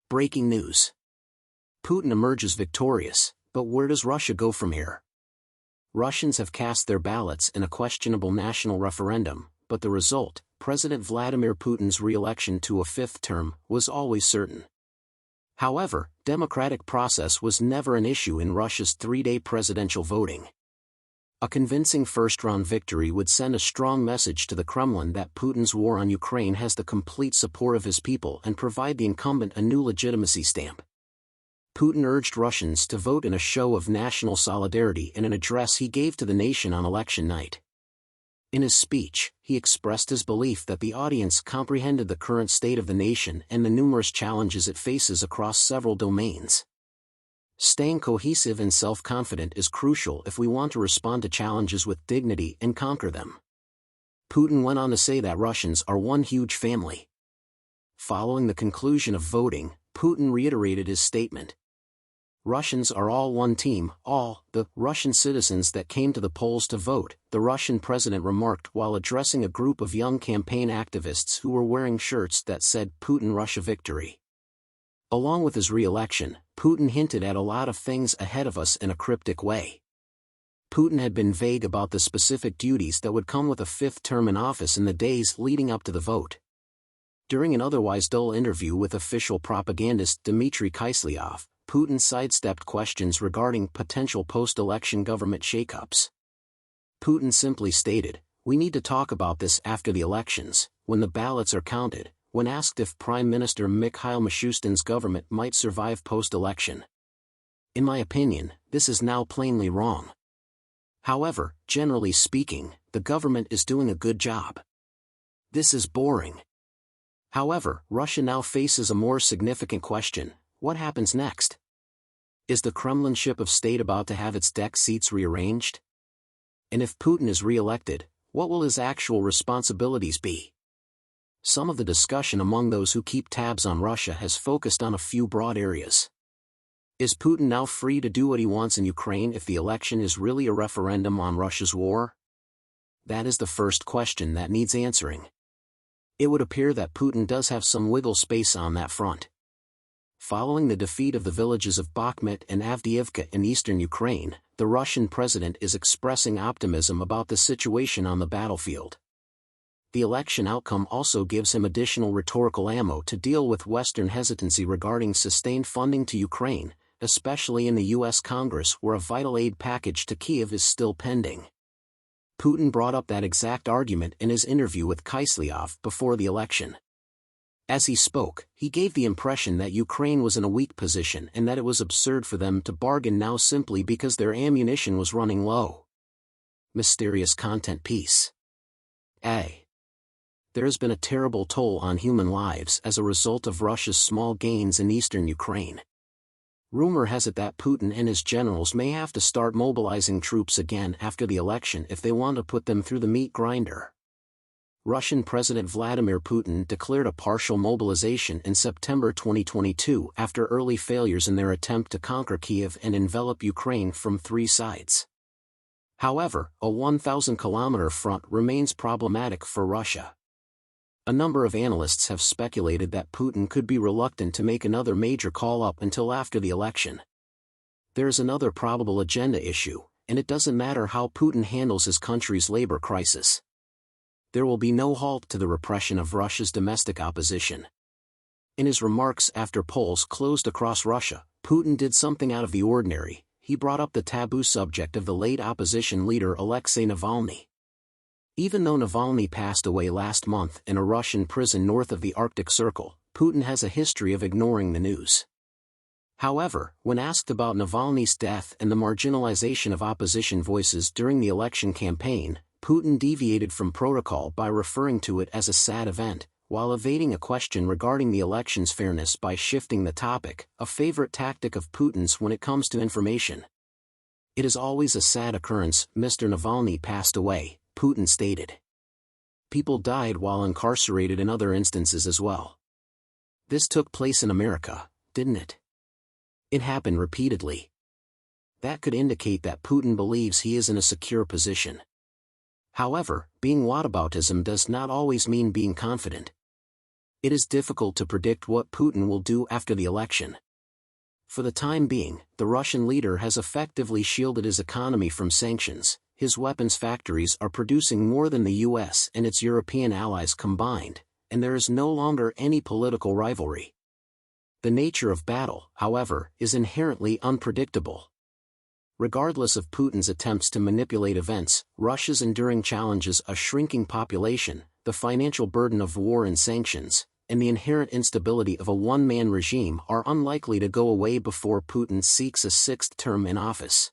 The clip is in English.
Breaking news. Putin emerges victorious, but where does Russia go from here? Russians have cast their ballots in a questionable national referendum, but the result, President Vladimir Putin's re-election to a fifth term, was always certain. However, democratic process was never an issue in Russia's three-day presidential voting. A convincing first-round victory would send a strong message to the Kremlin that Putin's war on Ukraine has the complete support of his people and provide the incumbent a new legitimacy stamp. Putin urged Russians to vote in a show of national solidarity in an address he gave to the nation on election night. In his speech, he expressed his belief that the audience comprehended the current state of the nation and the numerous challenges it faces across several domains. Staying cohesive and self-confident is crucial if we want to respond to challenges with dignity and conquer them. Putin went on to say that Russians are one huge family. Following the conclusion of voting, Putin reiterated his statement. Russians are all one team, all the Russian citizens that came to the polls to vote, the Russian president remarked while addressing a group of young campaign activists who were wearing shirts that said Putin Russia Victory. Along with his re-election, Putin hinted at a lot of things ahead of us in a cryptic way. Putin had been vague about the specific duties that would come with a fifth term in office in the days leading up to the vote. During an otherwise dull interview with official propagandist Dmitry Kiselyov, Putin sidestepped questions regarding potential post-election government shakeups. Putin simply stated, "We need to talk about this after the elections, when the ballots are counted," when asked if Prime Minister Mikhail Mishustin's government might survive post-election. "In my opinion, this is now plainly wrong. However, generally speaking, the government is doing a good job. This is boring." However, Russia now faces a more significant question: what happens next? Is the Kremlin ship of state about to have its deck seats rearranged? And if Putin is re-elected, what will his actual responsibilities be? Some of the discussion among those who keep tabs on Russia has focused on a few broad areas. Is Putin now free to do what he wants in Ukraine if the election is really a referendum on Russia's war? That is the first question that needs answering. It would appear that Putin does have some wiggle space on that front. Following the defeat of the villages of Bakhmut and Avdiivka in eastern Ukraine, the Russian president is expressing optimism about the situation on the battlefield. The election outcome also gives him additional rhetorical ammo to deal with Western hesitancy regarding sustained funding to Ukraine, especially in the U.S. Congress where a vital aid package to Kyiv is still pending. Putin brought up that exact argument in his interview with Kiselyov before the election. As he spoke, he gave the impression that Ukraine was in a weak position and that it was absurd for them to bargain now simply because their ammunition was running low. Mysterious content piece. There has been a terrible toll on human lives as a result of Russia's small gains in eastern Ukraine. Rumor has it that Putin and his generals may have to start mobilizing troops again after the election if they want to put them through the meat grinder. Russian President Vladimir Putin declared a partial mobilization in September 2022 after early failures in their attempt to conquer Kyiv and envelop Ukraine from three sides. However, a 1,000-kilometer front remains problematic for Russia. A number of analysts have speculated that Putin could be reluctant to make another major call-up until after the election. There is another probable agenda issue, and it doesn't matter how Putin handles his country's labor crisis. There will be no halt to the repression of Russia's domestic opposition. In his remarks after polls closed across Russia, Putin did something out of the ordinary. He brought up the taboo subject of the late opposition leader Alexei Navalny. Even though Navalny passed away last month in a Russian prison north of the Arctic Circle, Putin has a history of ignoring the news. However, when asked about Navalny's death and the marginalization of opposition voices during the election campaign, Putin deviated from protocol by referring to it as a sad event, while evading a question regarding the election's fairness by shifting the topic, a favorite tactic of Putin's when it comes to information. "It is always a sad occurrence, Mr. Navalny passed away," Putin stated. People died while incarcerated in other instances as well. This took place in America, didn't it? It happened repeatedly. That could indicate that Putin believes he is in a secure position. However, being whataboutism does not always mean being confident. It is difficult to predict what Putin will do after the election. For the time being, the Russian leader has effectively shielded his economy from sanctions. His weapons factories are producing more than the US and its European allies combined, and there is no longer any political rivalry. The nature of battle, however, is inherently unpredictable. Regardless of Putin's attempts to manipulate events, Russia's enduring challenges, a shrinking population, the financial burden of war and sanctions, and the inherent instability of a one-man regime are unlikely to go away before Putin seeks a sixth term in office.